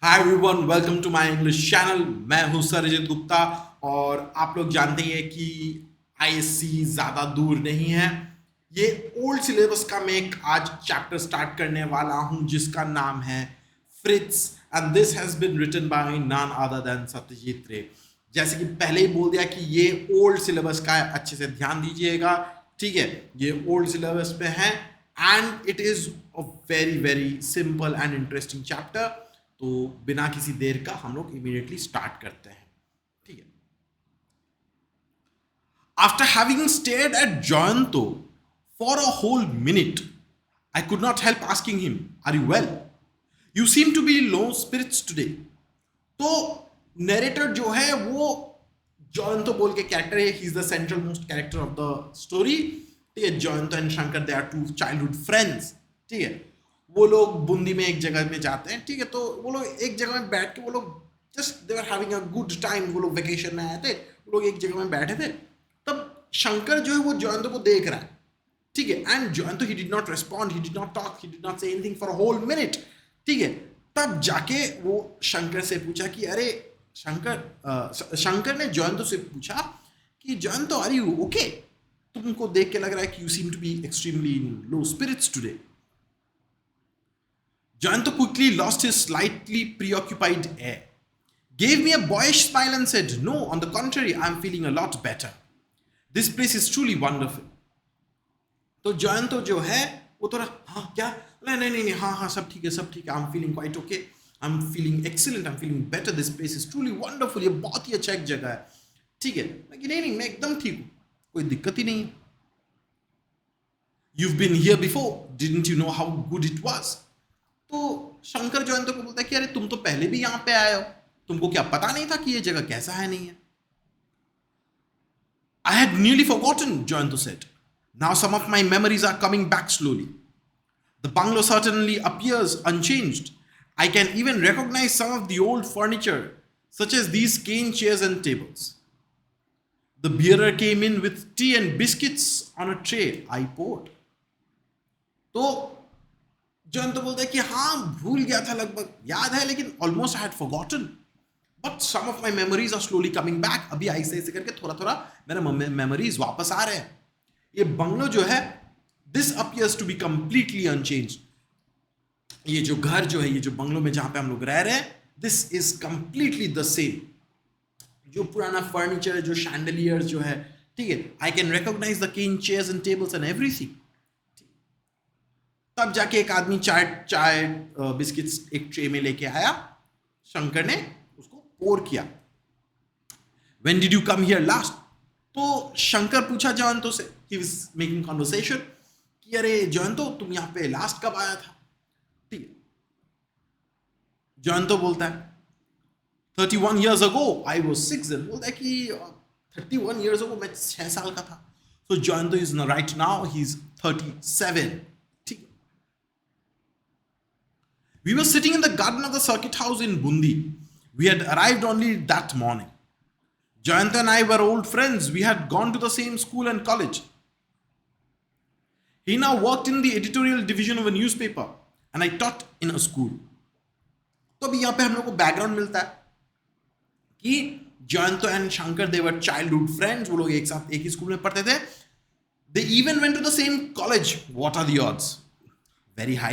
Hi everyone, welcome to my English channel. मैं हूं सत्यजीत गुप्ता और आप लोग जानते ही हैं कि आईएससी ज़्यादा दूर नहीं है। ये ओल्ड सिलेबस का मैं एक आज चैप्टर स्टार्ट करने वाला हूं जिसका नाम है Fritz and this has been written by none other than Satyajit Ray. जैसे कि पहले ही बोल दिया कि ये ओल्ड सिलेबस का है, अच्छे से ध्यान दीजिएगा। ठीक है, ये ओल्ड सिलेबस पे है and it is a very very simple and interesting chapter. तो बिना किसी देर का हम लोग इमीडिएटली स्टार्ट करते हैं। ठीक है। After having stared at Jayanto for a whole minute I could not help asking him, are you well? You seem to be low spirits today. तो नरेटर जो है वो जयंतो बोल के कैरेक्टर है, he is the central most character of the story. ठीक है, Jayanto and Shankar they are two childhood friends. ठीक है, वो लोग बूंदी में एक जगह में जाते हैं। ठीक है, तो वो लोग एक जगह में बैठ के वो लोग just they are having a good time. वो लोग वेकेशन में आए थे, वो लोग एक जगह में बैठे थे। तब शंकर जो है वो जयंतो को देख रहा है। ठीक है, and Jayanto he did not respond, he did not talk, he did not say anything for a whole minute. ठीक है, तब जाके वो शंकर से पूछा कि अरे शंकर ने जयंतो से पूछा कि जयंतो आर यू ओके? तुमको देख के लग रहा है कि you seem to be extremely in low spirits today. Jayanto quickly lost his slightly preoccupied air, gave me a boyish smile and said, "No, on the contrary, I am feeling a lot better. This place is truly wonderful." तो जयंतो जो है वो थोड़ा हाँ क्या नहीं नहीं नहीं हाँ हाँ सब ठीक है सब ठीक है, I am feeling quite okay, I am feeling excellent, I am feeling better, this place is truly wonderful, ये बहुत ही अच्छा एक जगह है। ठीक है, लेकिन नहीं नहीं मैं एकदम ठीक हूँ, कोई दिक्कत ही नहीं है। You've been here before, didn't you know how good it was? तो शंकर जयंतो को बोलता है कि अरे तुम तो पहले भी यहां पे आए हो, तुमको क्या पता नहीं था कि ये जगह कैसा है नहीं है? I had nearly forgotten, Jayanto said. Now some of my memories are coming back slowly. The bungalow certainly appears unchanged. I can even recognize some of the old furniture, such as these cane chairs and tables. The bearer came in with tea and biscuits on a tray. I poured. तो जयंतो बोलता है कि हाँ भूल गया था, लगभग याद है लेकिन almost I had forgotten, but some of my memories are slowly coming back. अभी ऐसे ऐसे करके थोड़ा थोड़ा मेरे मेमोरीज वापस आ रहे हैं। ये बंगलो जो है this appears to be completely unchanged. ये जो घर जो है, ये जो बंगलो में जहां पे हम लोग रह रहे हैं, this is completely the same. जो पुराना फर्नीचर, जो शैंडलियर जो है, ठीक है, I can recognise the cane chairs and tables and everything. तब जाके एक आदमी चाय बिस्किट्स एक ट्रे में लेके आया, शंकर ने उसको पोर किया। When did you come here last? तो शंकर पूछा जयंतो से, he was making conversation, कि अरे जयंतो तुम यहाँ पे लास्ट कब आया था? ठीक है, जयंतो बोलता है 31 years ago I was 6 then। बोलता है कि 31 years ago मैं 6 साल का था। So Jayanto is right now he's 37। We were sitting in the garden of the circuit house in Bundi. We had arrived only that morning. Jayanto and I were old friends. We had gone to the same school and college. He now worked in the editorial division of a newspaper and I taught in a school. तो अभी यहाँ पे हम लोग को background मिलता है कि Jayanto and Shankar they were childhood friends. वो लोग एक साथ एक ही स्कूल में पढ़ते थे। They even went to the same college. What are the odds? Very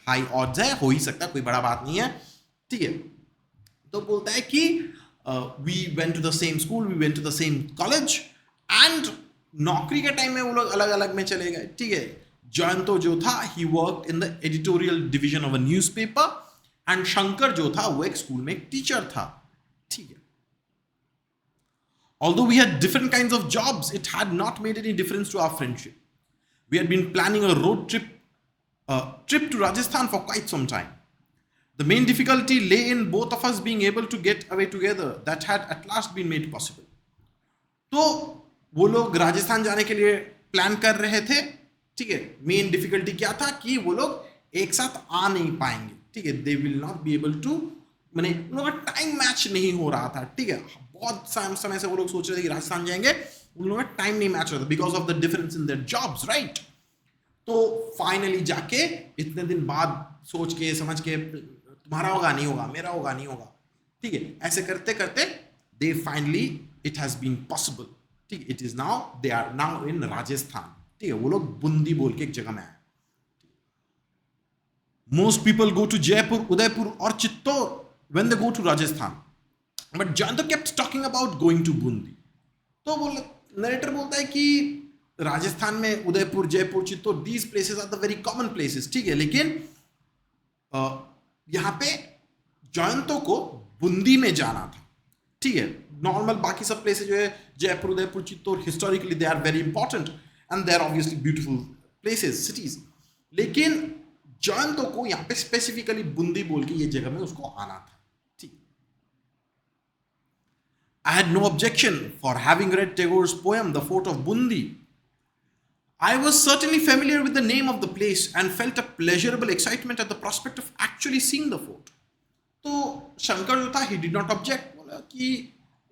high odds है, हो ही सकता है, कोई बड़ा बात नहीं है। ठीक है, तो बोलता है कि we went to the same school, we went to the same college and नौकरी के टाइम में वो लोग अलग अलग में चले गए। ठीक है, जयंतो जो था he worked in the editorial division of a newspaper and Shankar जो था वो एक स्कूल में एक टीचर था। ठीक है, although we had different kinds of jobs, it had not made any difference to our friendship. We had been planning a road trip to Rajasthan for quite some time. The main difficulty lay in both of us being able to get away together. That had at last been made possible. तो वो लोग राजस्थान जाने के लिए plan कर रहे थे। ठीक है, मेन डिफिकल्टी क्या था कि वो लोग एक साथ आ नहीं पाएंगे। ठीक है, they will not be able to, माने उन लोगों का टाइम मैच नहीं हो रहा था। ठीक है, बहुत समय से वो लोग सोच रहे थे कि राजस्थान जाएंगे, उन लोगों का टाइम नहीं मैच हो रहा था because of the difference in their jobs, right? तो फाइनली जाके इतने दिन बाद सोच के समझ के तुम्हारा होगा नहीं होगा, मेरा होगा नहीं होगा, ठीक है। ऐसे करते करते they finally it has been possible, ठीक है। It is now, they are now in Rajasthan, ठीक है। वो लोग बूंदी बोल के एक जगह में आए। Most people go to Jaipur, Udaipur और Chittor when they go to Rajasthan, but Jayant kept talking about going to Bundi. तो नरेटर बोलता है कि राजस्थान में Udaipur, Jaipur, Chittor, these places are the very common places, ठीक है। लेकिन यहाँ पे जयंतो को बूंदी में जाना था, ठीक है। नॉर्मल बाकी सब प्लेसेस जो है Jaipur, Udaipur, Chittor, historically they are very important and they are obviously beautiful places, cities. लेकिन जयंतो को यहाँ पे स्पेसिफिकली बूंदी बोल के ये जगह में उसको आना था, ठीक। I had no objection for having read Tagore's poem, The Fort of Bundi. I was certainly familiar with the name of the place and felt a pleasurable excitement at the prospect of actually seeing the fort. तो शंकर जो था, he did not object, बोला कि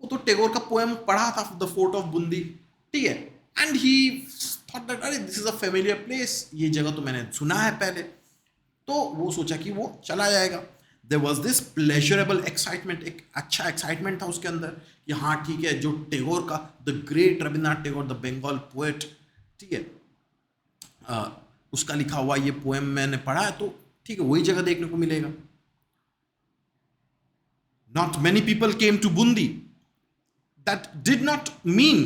वो तो टैगोर का poem पढ़ा था, द फोर्ट ऑफ बुंदी, ठीक है। एंड ही थॉट दैट अरे this is a familiar place, ये जगह तो मैंने सुना है पहले, तो वो सोचा कि वो चला जाएगा। There was this pleasurable excitement, एक अच्छा एक्साइटमेंट था उसके अंदर कि हाँ ठीक है, जो टैगोर का, the great Rabindranath Tagore, the Bengal poet, ठीक है, उसका लिखा हुआ ये पोएम मैंने पढ़ा है, तो ठीक है वही जगह देखने को मिलेगा। Not many people came to Bundi. That did not mean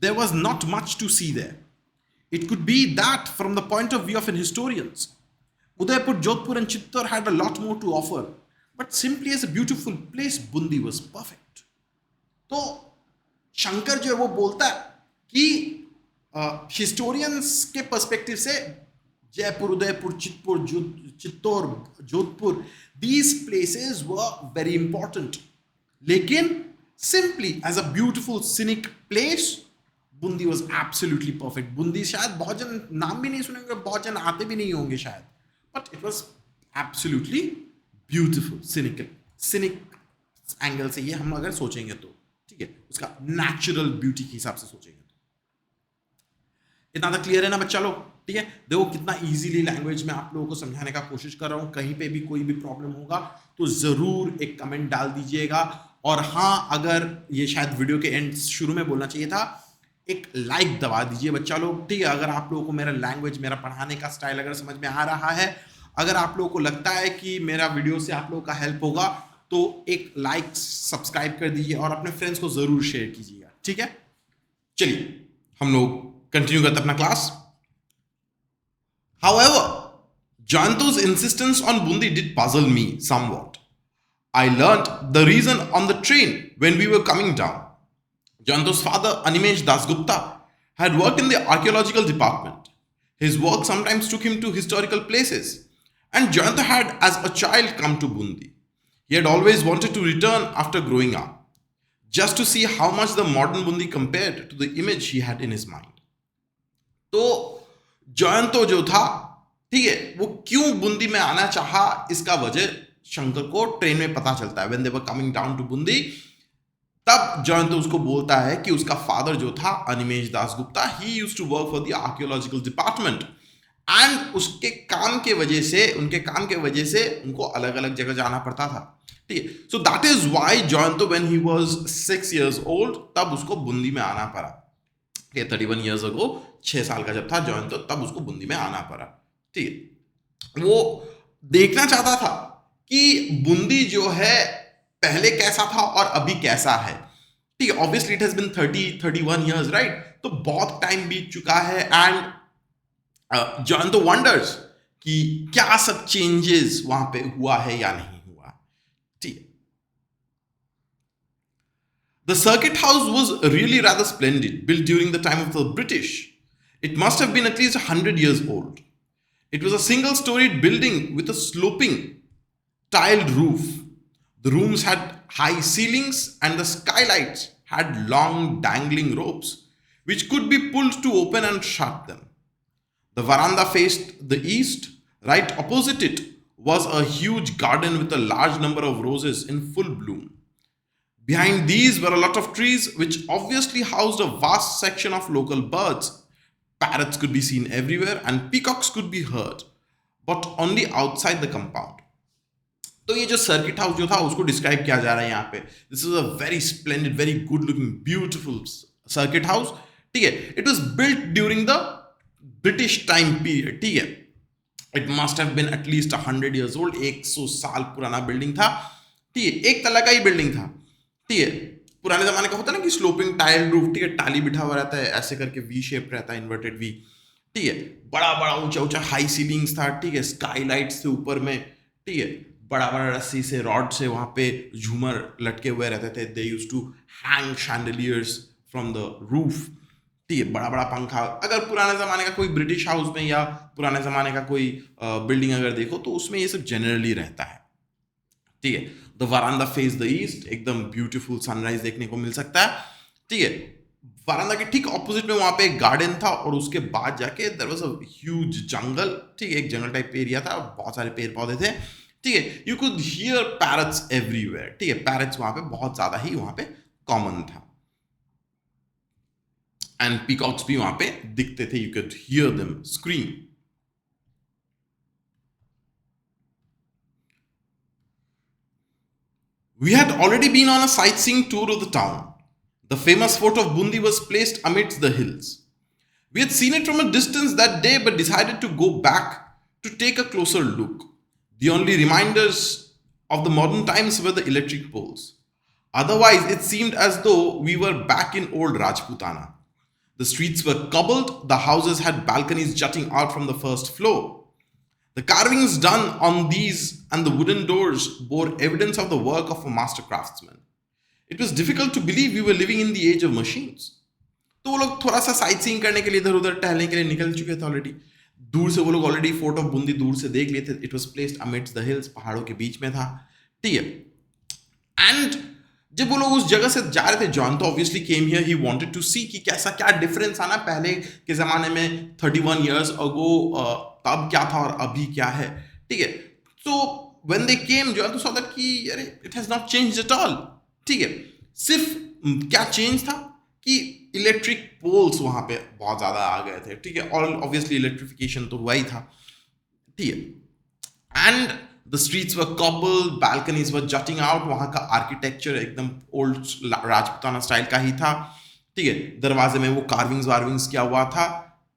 there was not much to see there. It could be that from the point of view of an historians. Udaipur, Jodhpur and Chittor had a lot more to offer. But simply as a beautiful place, Bundi was perfect. तो शंकर जो है वो बोलता है कि historians के perspective से Jaipur, Udaipur, Chittor, Jodhpur, these places were very important. लेकिन simply as a beautiful scenic place, Bundi was absolutely perfect. Bundi शायद बहुत जन नाम भी नहीं सुनेंगे, बहुत जन आते भी नहीं होंगे शायद, but it was absolutely beautiful, scenic angle से ये हम अगर सोचेंगे तो, ठीक है, उसका नेचुरल ब्यूटी के हिसाब से सोचेंगे तो। इतना तो क्लियर है ना बच्चा लोग, ठीक है। देखो कितना इजीली लैंग्वेज में आप लोगों को समझाने का कोशिश कर रहा हूं। कहीं पे भी कोई भी प्रॉब्लम होगा तो जरूर एक कमेंट डाल दीजिएगा। और हाँ, अगर ये शायद वीडियो के एंड शुरू में बोलना चाहिए था, एक लाइक दबा दीजिए बच्चा लोग, ठीक है। अगर आप लोगों को मेरा लैंग्वेज, मेरा पढ़ाने का स्टाइल अगर समझ में आ रहा है, अगर आप लोगों को लगता है कि मेरा वीडियो से आप लोगों का हेल्प होगा, तो एक लाइक, सब्सक्राइब कर दीजिए और अपने फ्रेंड्स को जरूर शेयर कीजिएगा, ठीक है। चलिए हम लोग कंटिन्यू करते अपना class. However, Jayanto's insistence on Bundi did puzzle me somewhat. I learnt the reason on the train when we were coming down. Jayanto's father, Animesh Dasgupta, had worked in the archaeological department. His work sometimes took him to historical places, and Jayanto had as a child come to Bundi. He had always wanted to return after growing up, just to see how much the modern Bundi compared to the image he had in his mind. तो जयंतो जो था, ठीक है, वो क्यों बूंदी में आना चाहा, इसका वजह शंकर को ट्रेन में पता चलता है। When they were coming down to Bundi, तब जयंतो उसको बोलता है कि उसका फादर जो था Animesh Dasgupta, he used to work for the archaeological department, and उसके काम के वजह से, उनके काम के वजह से उनको अलग अलग जगह जाना पड़ता था, ठीक है। So that is why Jayanto when he was 6 years old, तब उसको बूंदी में आना पड़ा। 31 years ago, 6 साल का जब था जयंतो, तब उसको बूंदी में आना पड़ा, ठीक है। वो देखना चाहता था कि बूंदी जो है पहले कैसा था और अभी कैसा है, ठीक है। Obviously it has been 31 years, right. तो बहुत टाइम बीत चुका है, एंड जयंतो वंडर्स कि क्या सब चेंजेस वहां पे हुआ है या नहीं हुआ, ठीक है। The circuit house was really rather splendid, built during the time of the British. It must have been at least 100 years old. It was a single-storied building with a sloping, tiled roof. The rooms had high ceilings, and the skylights had long, dangling ropes, which could be pulled to open and shut them. The veranda faced the east. Right opposite it was a huge garden with a large number of roses in full bloom. Behind these were a lot of trees, which obviously housed a vast section of local birds. Parrots could be seen everywhere, and peacocks could be heard, but only outside the compound. तो ये जो circuit house जो था उसको describe किया जा रहा है यहाँ पे. This is a very splendid, very good looking, beautiful circuit house. ठीक है. It was built during the British time period. ठीक है. It must have been at least 100 years old. 100 साल पुराना बिल्डिंग था. ठीक है. एक तला का ही बिल्डिंग था. ठीक है. पुराने जमाने का होता है ना कि स्लोपिंग टाइल रूफ. ठीक है. टाली बिठा हुआ रहता है ऐसे करके, वी शेप रहता है, इन्वर्टेड वी. ठीक है. बड़ा बड़ा ऊंचा ऊंचा हाई सीलिंग्स था. ठीक है. स्काई लाइट्स थे ऊपर में. ठीक है. बड़ा बड़ा रस्सी से, रॉड से वहां पे झूमर लटके हुए रहते थे. They used to hang chandeliers from the roof. ठीक है. बड़ा बड़ा पंखा. अगर पुराने जमाने का कोई ब्रिटिश हाउस में या पुराने जमाने का कोई बिल्डिंग अगर देखो तो उसमें ये सब जनरली रहता है. ठीक है. The veranda face the east. एकदम ब्यूटीफुल सनराइज देखने को मिल सकता है. ठीक है. वरांडा के ठीक ऑपोजिट में वहां पे एक गार्डन था और उसके बाद जाके देयर वाज अ ह्यूज जंगल. ठीक है. एक जंगल टाइप एरिया था, बहुत सारे पेड़ पौधे थे. ठीक है. You could hear parrots everywhere. ठीक है. पैरट्स वहां पे बहुत ज्यादा ही वहां पे कॉमन था. एंड पीकॉक्स भी वहां पे दिखते थे. You could hear them scream. We had already been on a sightseeing tour of the town. The famous fort of Bundi was placed amidst the hills. We had seen it from a distance that day but decided to go back to take a closer look. The only reminders of the modern times were the electric poles. Otherwise, it seemed as though we were back in old Rajputana. The streets were cobbled, the houses had balconies jutting out from the first floor. The carvings done on these and the wooden doors bore evidence of the work of a master craftsman. It was difficult to believe we were living in the age of machines. तो वो लोग थोड़ा सा sight seeing करने के लिए इधर उधर टहलने के लिए निकल चुके थे ऑलरेडी. दूर से वो लोग ऑलरेडी फोर्ट ऑफ बूंदी दूर से देख लिए थे. It was placed amidst the hills. पहाड़ों के बीच में था. ठीक है. एंड जब वो लोग उस जगह से जा रहे थे, जॉन तो obviously came here. He wanted to see कि कैसा क्या डिफरेंस आना पहले के जमाने में 31 years अगो, तब क्या था और अभी क्या है. ठीक है. तो व्हेन दे केम, जॉन तो सॉ दैट कि अरे it has not changed at all. ठीक है. सिर्फ क्या चेंज था कि इलेक्ट्रिक पोल्स वहां पे बहुत ज्यादा आ गए थे. ठीक है. और ऑब्वियसली इलेक्ट्रिफिकेशन तो हुआ ही था. ठीक है. And the streets were cobbled, balconies were jutting out. वहां का आर्किटेक्चर एकदम ओल्ड राजपूताना स्टाइल का ही था. ठीक है. दरवाजे में वो कार्विंग्स वार्विंग्स किया हुआ था.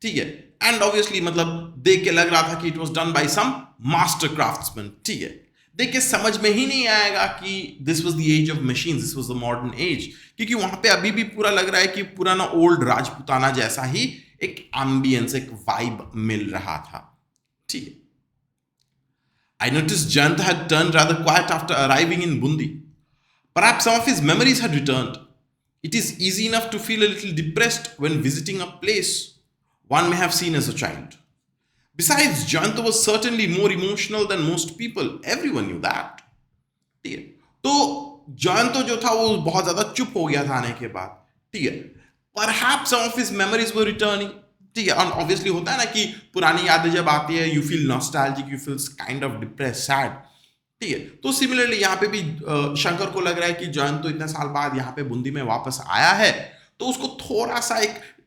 ठीक है. एंड ऑब्वियसली मतलब देख के लग रहा था कि it was done by some master craftsman. ठीक है. देख के समझ में ही नहीं आएगा कि this was the age of machines, this was the modern age. क्योंकि वहां पे अभी भी पूरा लग रहा है कि पुराना ओल्ड राजपूताना जैसा ही एक एम्बियंस, एक वाइब मिल रहा था. ठीक है. I noticed Jayanta had turned rather quiet after arriving in Bundi. Perhaps some of his memories had returned. It is easy enough to feel a little depressed when visiting a place one may have seen as a child. Besides, Jayanta was certainly more emotional than most people. Everyone knew that. ठीक है. तो जयंत जो था वो बहुत ज्यादा चुप हो गया था आने के बाद. ठीक है. Perhaps some of his memories were returning. ठीक है. और ऑब्वियसली होता है ना कि पुरानी यादें जब आती है, you feel nostalgic, you feel kind of depressed, sad. ठीक है. तो सिमिलरली यहाँ पे भी शंकर को लग रहा है कि जयंत तो इतने साल बाद यहाँ पे बूंदी में वापस आया है, तो उसको थोड़ा सा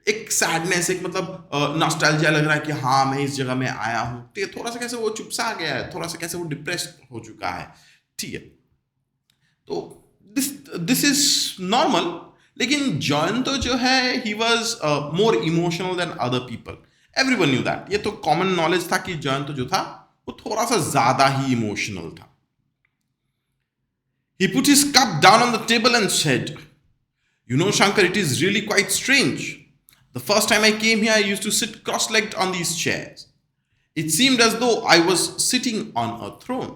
एक सैडनेस, एक मतलब नॉस्टैल्जिया लग रहा है कि हाँ मैं इस जगह में आया हूँ. ठीक है. थोड़ा सा कैसे वो चुपसा गया है, थोड़ा सा कैसे वो डिप्रेस्ड हो चुका है. ठीक है. तो दिस इज नॉर्मल. लेकिन जयंत जो है he was more emotional than other people. Everyone knew that. ये तो कॉमन नॉलेज था कि जयंत जो था वो थोड़ा सा ज्यादा ही इमोशनल था. He put his cup down on the table and said, "You know, Shankar, it is really quite strange. The first time I came here, I used to sit cross-legged on these chairs. It seemed as though I was sitting on a throne.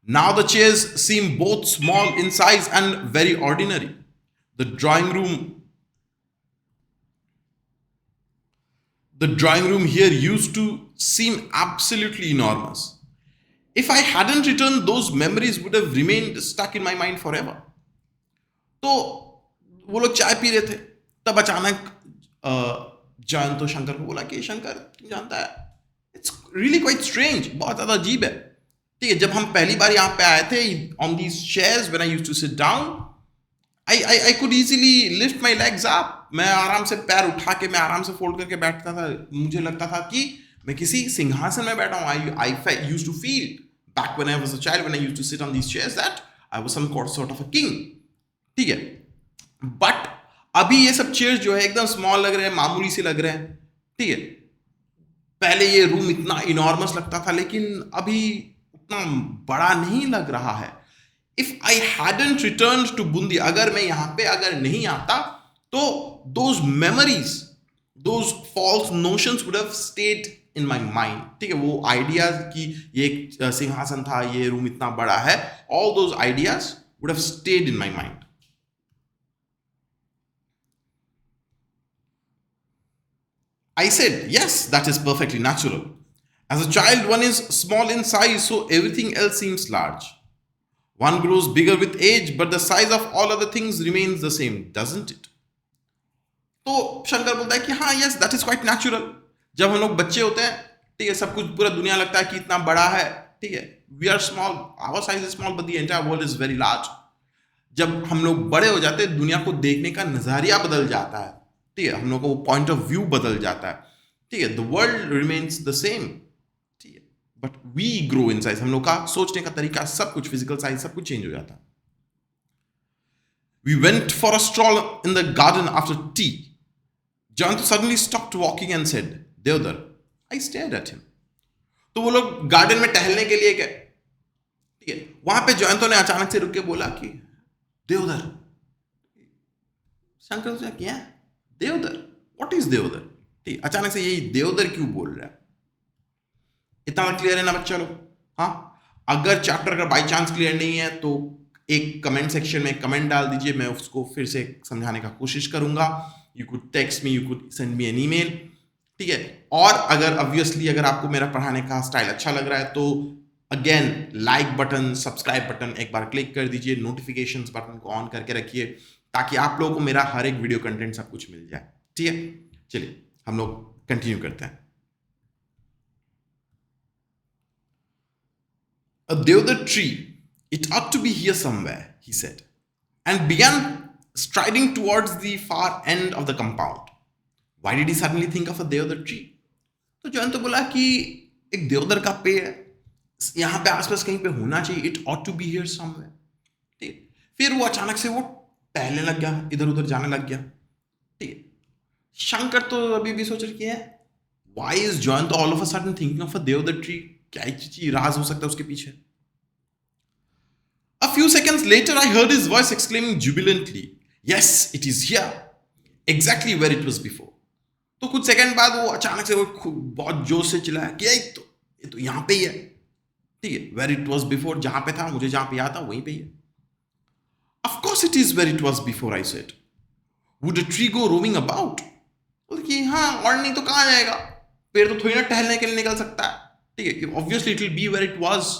Now the chairs seem both small in size and very ordinary. The drawing room here used to seem absolutely enormous. If I hadn't returned, those memories would have remained stuck in my mind forever." तो वो लोग चाय P रहे थे, तब अचानक जयंत तो शंकर को बोला कि शंकर तुम जानता है, इट्स रियली क्वाइट स्ट्रेंज, बहुत ज्यादा अजीब है. ठीक है. जब हम पहली बार यहाँ पे आए थे, on these chairs when I used to sit down, I could easily lift my legs up. मैं आराम से पैर उठा के मैं आराम से फोल्ड करके बैठता था. मुझे लगता था कि मैं किसी सिंहासन में बैठा हूँ. I used to feel back when I was a child, when I used to sit on these chairs, that I was some sort of a king. ठीक है, बट अभी ये सब चेयर्स जो है एकदम स्मॉल लग रहे हैं, मामूली से लग रहे हैं. ठीक है, पहले ये रूम इतना इनॉर्मस लगता था, लेकिन अभी उतना बड़ा नहीं लग रहा है. If I hadn't returned to Bundi, अगर मैं यहाँ पे अगर नहीं आता, तो those memories, those false notions would have stayed in my mind. ठीक है, वो आइडियाज की ये एक सिंहासन था, ये रूम इतना बड़ा है, all those ideas would have stayed in my mind. I said, yes, that is perfectly natural. As a child, one is small in size, so everything else seems large. One grows bigger with age, but the size of all other things remains the same, doesn't it? तो शंकर बोलता है कि हाँ, yes, that is quite natural. जब हम लोग बच्चे होते हैं, ठीक है, सब कुछ पूरा दुनिया लगता है कि इतना बड़ा है. ठीक है, we are small, our size is small, but the entire world is very large. जब हम लोग बड़े हो जाते हैं, दुनिया को देखने का नजरिया बदल जाता है. ठीक है, हम लोग का वो पॉइंट ऑफ व्यू बदल जाता है. ठीक है, the world remains the same. ठीक है, but we grow in size. हम लोग का सोचने का तरीका, सब कुछ, फिजिकल साइज, सब कुछ चेंज हो जाता है. We went for a stroll in the garden after tea. John suddenly stopped walking and said, deodar. I stared at him. तो वो लोग गार्डन में टहलने के लिए गए. ठीक है, वहां पे जयंतो ने अचानक से रुक के बोला कि देवदर. शंकर से क्या देवदर, व्हाट इज देवदर? ठीक, अचानक से यही देवदर क्यों बोल रहा है? इतना क्लियर है ना बच्चा लोग? हाँ, अगर चैप्टर अगर बाई चांस क्लियर नहीं है तो एक कमेंट सेक्शन में कमेंट डाल दीजिए, मैं उसको फिर से समझाने का कोशिश करूंगा. You could text me, you could send me an email. ठीक है, और अगर ऑब्वियसली अगर आपको मेरा पढ़ाने का स्टाइल अच्छा लग रहा है तो again like button, subscribe button एक बार क्लिक कर दीजिए, नोटिफिकेशंस बटन को ऑन करके रखिए, ताकि आप लोगों को मेरा हर एक वीडियो कंटेंट सब कुछ मिल जाए. ठीक है, चलिए हम लोग कंटिन्यू करते हैं. A deodar tree, it ought to be here somewhere, he said, and began striding towards the far end of the compound. Why did he suddenly think of a deodar tree? तो John तो बोला कि एक देवदार का पेड़ यहाँ पे आसपास कहीं पे होना चाहिए. It ought to be here somewhere. ठीक, फिर वो अचानक से वो टहलने लग गया, इधर उधर जाने लग गया. ठीक है, शंकर तो अभी भी सोच रही है, why is John तो all of a sudden thinking of a deodar tree? क्या चीज राज हो सकता है उसके पीछे? A few seconds later, I heard his voice exclaiming jubilantly, "Yes, it is here, exactly where it was before." तो कुछ सेकंड बाद वो अचानक से वो बहुत जोश से चिल्लाया कि ये तो यहाँ पे ही है. ठीक है, where it was before, जहां पे था, मुझे जहां पे याद था वहीं पे ही है. Of course it is where it was before, I said. Would a tree go roaming about? बोले हाँ, और नहीं तो कहाँ जाएगा? पेड़ तो थोड़ी ना टहलने के लिए निकल सकता है. ठीक है, obviously it will be where it was.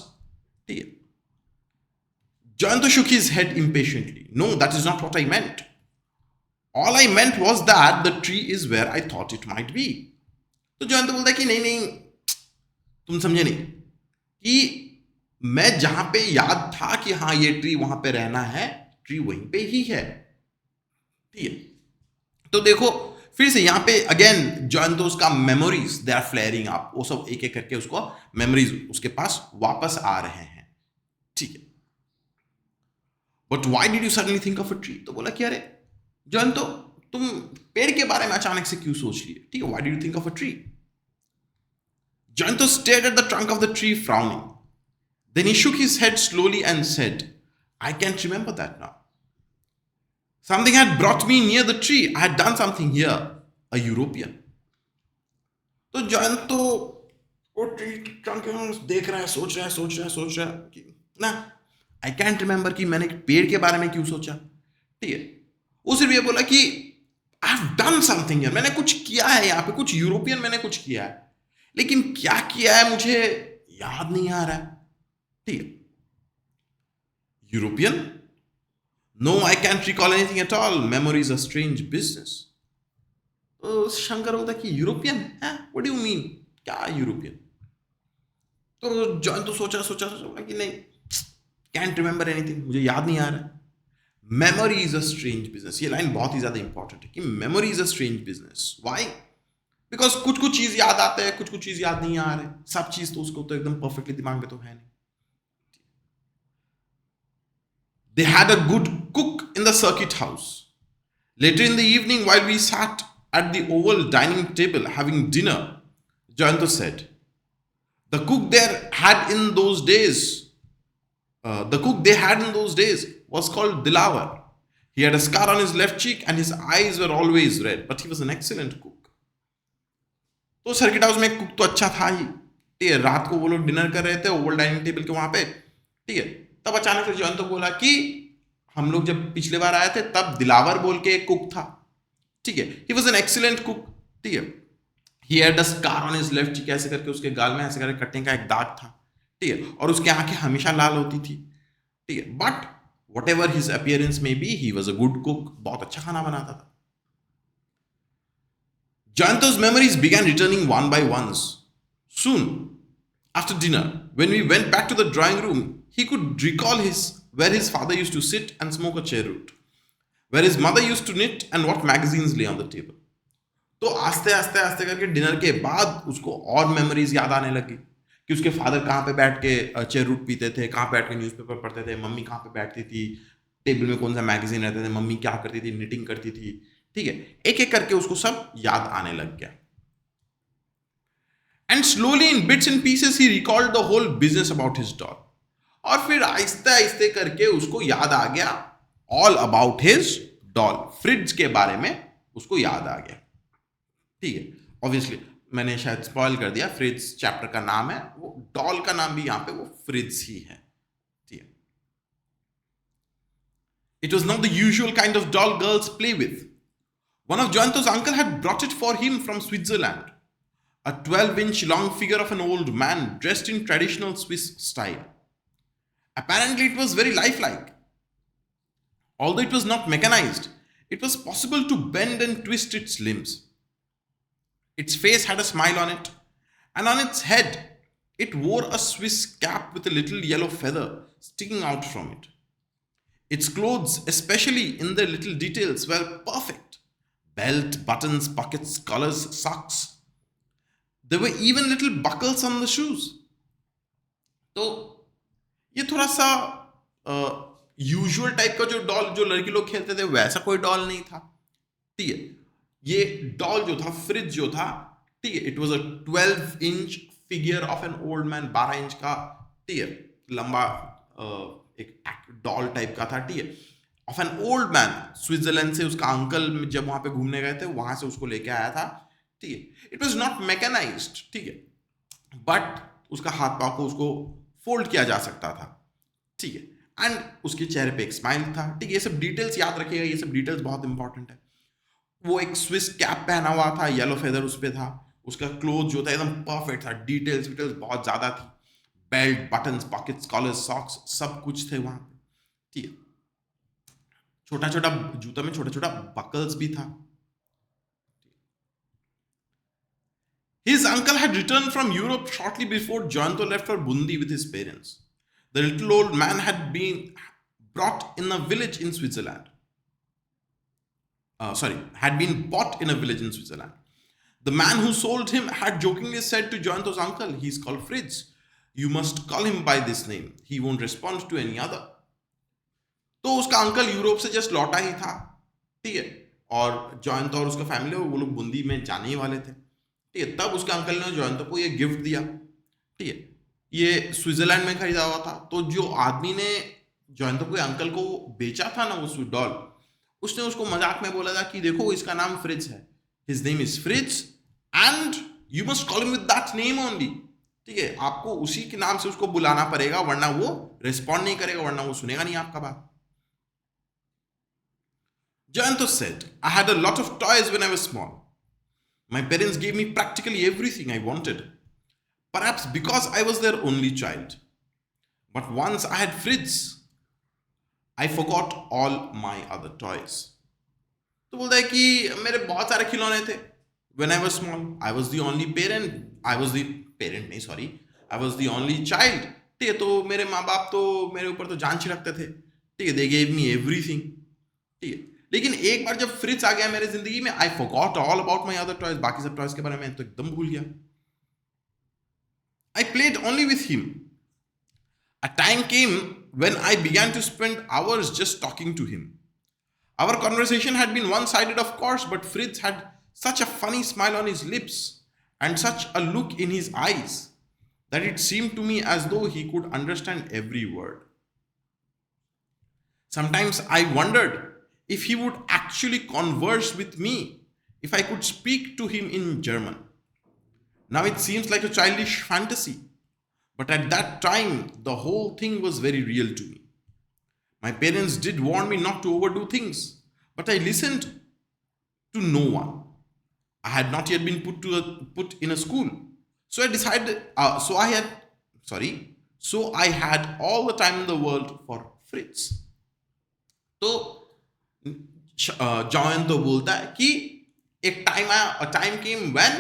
ठीक है. Jayanto shook his head impatiently. No, that is not what I meant. All I meant was that the tree is where I thought it might be. तो जयंत बोलता है कि नहीं, तुम समझे नहीं, कि मैं जहां पे याद था कि हाँ ये ट्री वहां पे रहना है, ट्री वहीं पे ही है. ठीक है, तो देखो फिर से यहाँ पे अगेन जॉन तो उसका memories they are flaring up, वो सब एक एक करके उसको मेमोरीज उसके पास वापस आ रहे हैं. ठीक है, but why did you suddenly think of a tree? तो बोला कि अरे जॉन तो तुम पेड़ के बारे में अचानक से क्यों सोच लिए? ठीक है, why did you think of a tree? John तो stared at the trunk of the tree frowning. Then he shook his head slowly and said, I can't remember that now. Something had brought me near the tree. I had done something here. A European. तो John तो वो tree trunk देख रहा है, सोच रहा है कि ना, I can't remember कि मैंने पेड़ के बारे में क्यों सोचा. ठीक है, वो सिर्फ ये बोला कि I have done something here. मैंने कुछ किया है यहाँ पे, कुछ यूरोपियन मैंने कुछ किया है, लेकिन क्या किया है मुझे याद नहीं आ रहा है. ठीक है, European? No, I can't recall anything at all. Memory is a strange business. तो शंकर बोलता कि यूरोपियन है? What do you mean? क्या यूरोपियन? तो जॉन तो सोचा बोला कि नहीं, can't remember anything, मुझे याद नहीं आ रहा. Memory is a strange business. ये लाइन बहुत ही ज्यादा इंपॉर्टेंट है कि memory is a strange business. Why? Because कुछ चीज याद आते हैं, कुछ चीज याद नहीं आ रहे. सब चीज तो उसको तो एकदम परफेक्टली दिमाग में तो है नहीं. They had a good cook in the circuit house. Later in the evening, while we sat at the oval dining table having dinner, Jayanto said, the cook there had in those days, the cook they had in those days was called Dilawar. He had a scar on his left cheek and his eyes were always red, but he was an excellent cook. तो circuit house में cook तो अच्छा था ही, ठीक है. रात को वो लोग डिनर कर रहे थे ओवल डाइनिंग टेबल के वहां पे, ठीक है. तब अचानक से जॉन तो बोला कि हम लोग जब पिछले बार आए थे तब दिलावर बोल के एक कुक था, ठीक है. He was an excellent cook, ठीक है. He had a scar on his left cheek, ऐसे करके उसके गाल में ऐसे करके कटने का एक दाग था, ठीक है. और उसकी आंखें हमेशा लाल होती थी, ठीक है. But whatever his appearance may be, he was a good cook. बहुत अच्छा खाना बनाता था. Jayanto's memories began returning one by ones. Soon, after dinner, when we went back to the drawing room, he could recall where his father used to sit and smoke a cheroot, where his mother used to knit and what magazines lay on the table. तो आस्ते आस्ते आस्ते करके dinner के बाद उसको और memories याद आने लगी कि उसके फादर कहाँ पे बैठ के चेरूट पीते थे, कहाँ बैठ के न्यूज़पेपर पढ़ते थे, मम्मी कहाँ पे बैठती थी, टेबल में कौन सा मैगजीन रहते थे, मम्मी क्या करती थी, निटिंग करती थी, ठीक है. एक एक करके उसको सब याद आने लग गया. And slowly in bits and pieces he recalled the whole business about his doll. और फिर आहिस्ते आहिस्ते करके उसको याद आ गया all about his doll. Fritz के बारे में उसको याद आ गया, ठीक है. ऑब्वियसली मैंने शायद स्पॉइल कर दिया, फ्रिट्ज चैप्टर का नाम है, वो डॉल का नाम भी यहां पे वो फ्रिट्ज ही है, ठीक है. It was not the usual kind of doll girls play with. One of Jayanto's uncle had brought it for him from Switzerland, a 12-inch long figure of an old man dressed in traditional Swiss style. Apparently, it was very lifelike. Although it was not mechanized, it was possible to bend and twist its limbs. Its face had a smile on it, and on its head, it wore a Swiss cap with a little yellow feather sticking out from it. Its clothes, especially in their little details, were perfect. Belt, buttons, pockets, collars, socks. There were even little buckles on the shoes. तो ये थोड़ा सा usual type का जो doll जो लड़की लोग खेलते थे वैसा कोई डॉल नहीं था, ठीक है. ये डॉल जो था, फ्रिज जो था, ठीक है, it was a 12-inch figure of an old man. 12 inch का, ठीक है, लंबा एक डॉल टाइप का था, ठीक है, of an old man. Switzerland से उसका अंकल जब वहां पे घूमने गए थे वहां से उसको लेके आया था, ठीक है. इट वाज नॉट मैकेनाइज्ड, ठीक है, बट उसका हाथ पांव को उसको फोल्ड किया जा सकता था, ठीक है. एंड उसके चेहरे पे एक स्माइल था, ठीक है. ये सब डिटेल्स याद रखिएगा, ये सब डिटेल्स बहुत इंपॉर्टेंट है. वो एक स्विस कैप पहना हुआ था, येलो फेदर उस पे था. उसका क्लोथ जो था एकदम परफेक्ट था, डिटेल्स बहुत ज्यादा थी. Belt, buttons, pockets, collars, socks सब कुछ थे वहां पे, ठीक है. छोटा छोटा जूता में छोटा छोटा बकल्स भी था. His uncle had returned from Europe shortly before Jayanto left for Bundi with his parents. The little old man had been brought in a village in Switzerland. Had been bought in a village in Switzerland. The man who sold him had jokingly said to Jayanto's uncle, "He's called Fritz. You must call him by this name. He won't respond to any other." तो उसका uncle Europe से just लौटा ही था, ठीक है, और जॉयंतो और उसका फैमिली वो लोग बुंदी में जाने ही वाले थे, ठीक है. तब उसके अंकल ने जॉयंतो को ये गिफ्ट दिया, ठीक है. ये स्विट्जरलैंड में खरीदा हुआ था. तो जो आदमी ने जॉयंतो को अंकल को बेचा था ना वो डॉल, उसने उसको मजाक में बोला था कि देखो इसका नाम फ्रिज है, his name is fridge and you must call him with that name only, ठीक है. आपको उसी के नाम से उसको बुलाना पड़ेगा, वरना वो रिस्पॉन्ड नहीं करेगा, वरना वो सुनेगा नहीं आपका बात. Jayanto said, "I had a lot of toys when I was small. My parents gave me practically everything I wanted, perhaps because I was their only child. But once I had Fritz, I forgot all my other toys." तो बोलता है कि मेरे बहुत सारे खिलौने थे. When I was small, I was the only parent. I was the parent नहीं, sorry. I was the only child. ठीक है, तो मेरे माँ बाप तो मेरे ऊपर तो जान छिड़कते थे, ठीक है. They gave me everything, ठीक है. लेकिन एक बार जब फ्रिज आ गया मेरे जिंदगी में, I forgot all about my other toys. बाकी सब टॉयज के बारे में तो एकदम भूल गया. I played only with him. A time came when I began to spend hours just talking to him. Our conversation had been one sided, of course, but Fritz had such a funny smile on his lips and such a look in his eyes that it seemed to me as though he could understand every word. Sometimes I wondered if he would actually converse with me if I could speak to him in German. Now it seems like a childish fantasy, but at that time the whole thing was very real to me. My parents did warn me not to overdo things, but I listened to no one. I had not yet been put in a school, so I decided. So I had all the time in the world for Fritz. तो John तो बोलता है कि एक time आया, a time came when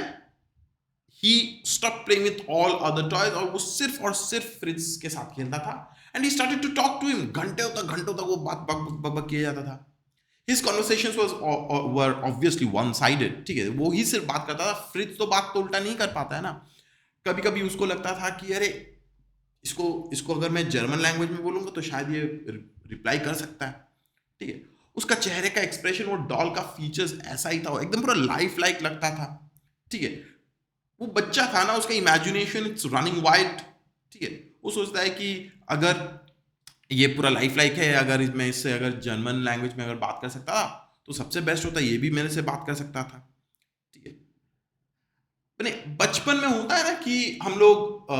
he stopped playing with all other toys और वो सिर्फ और सिर्फ फ्रिट्ज के साथ खेलता था. And he started to talk to him. घंटों तक वो बात बक बक किया जाता था. His conversations were obviously one-sided. ठीक है, वो ही सिर्फ बात करता था. फ्रिट्ज तो बात तो उल्टा नहीं कर पाता है ना. कभी कभी उसको लगता था कि अरे इसको अगर मैं जर्मन लैंग्वेज में बोलूंगा तो शायद ये रिप्लाई कर सकता है. ठीक है, उसका चेहरे का एक्सप्रेशन, वो डॉल का फीचर्स ऐसा ही था, एकदम पूरा लाइफ लाइक लगता था. ठीक है, वो बच्चा था ना, उसका इमेजिनेशन इट्स रनिंग वाइल्ड. ठीक है, वो सोचता है कि अगर ये पूरा लाइफ लाइक है, अगर मैं इससे अगर जर्मन लैंग्वेज में अगर बात कर सकता तो सबसे बेस्ट होता, ये भी मेरे से बात कर सकता था. ठीक है, बचपन में होता है ना कि हम लोग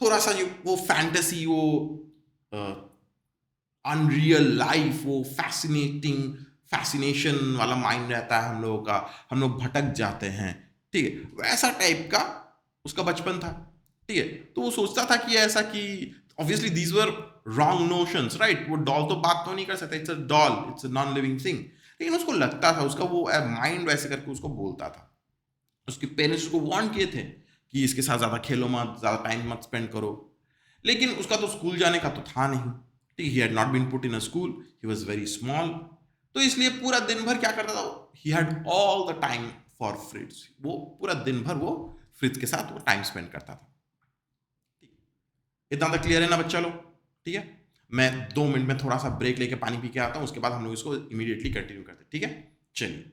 थोड़ा सा वो फैंटेसी, वो अनरियल लाइफ, वो फैसिनेशन वाला माइंड रहता है हम लोगों का, हम लोग भटक जाते हैं. ठीक है, वैसा टाइप का उसका बचपन था. ठीक है, तो वो सोचता था कि ऐसा कि obviously these were wrong notions, right. वो डॉल तो बात तो नहीं कर सकता, it's a doll, it's a non living thing. लेकिन उसको लगता था, उसका वो माइंड वैसे करके उसको बोलता था. उसके पेरेंट्स उसको वार्न किए थे कि इसके साथ ज़्यादा खेलो मत, ज़्यादा टाइम मत स्पेंड करो. लेकिन उसका तो स्कूल जाने का तो था नहीं. He had not been put in a school, he was very small. तो इसलिए पूरा दिन भर क्या करता था, he had all the time for Fritz. वो पूरा दिन भर वो फ्रिट्स के साथ वो टाइम स्पेंड करता था. इतना तक क्लियर है ना बच्चा लोग? ठीक है, मैं 2 मिनट में थोड़ा सा ब्रेक लेके पानी पी के आता हूँ, उसके बाद हम लोग इसको इमीडिएटली कंटिन्यू करते हैं. ठीक है, चलिए.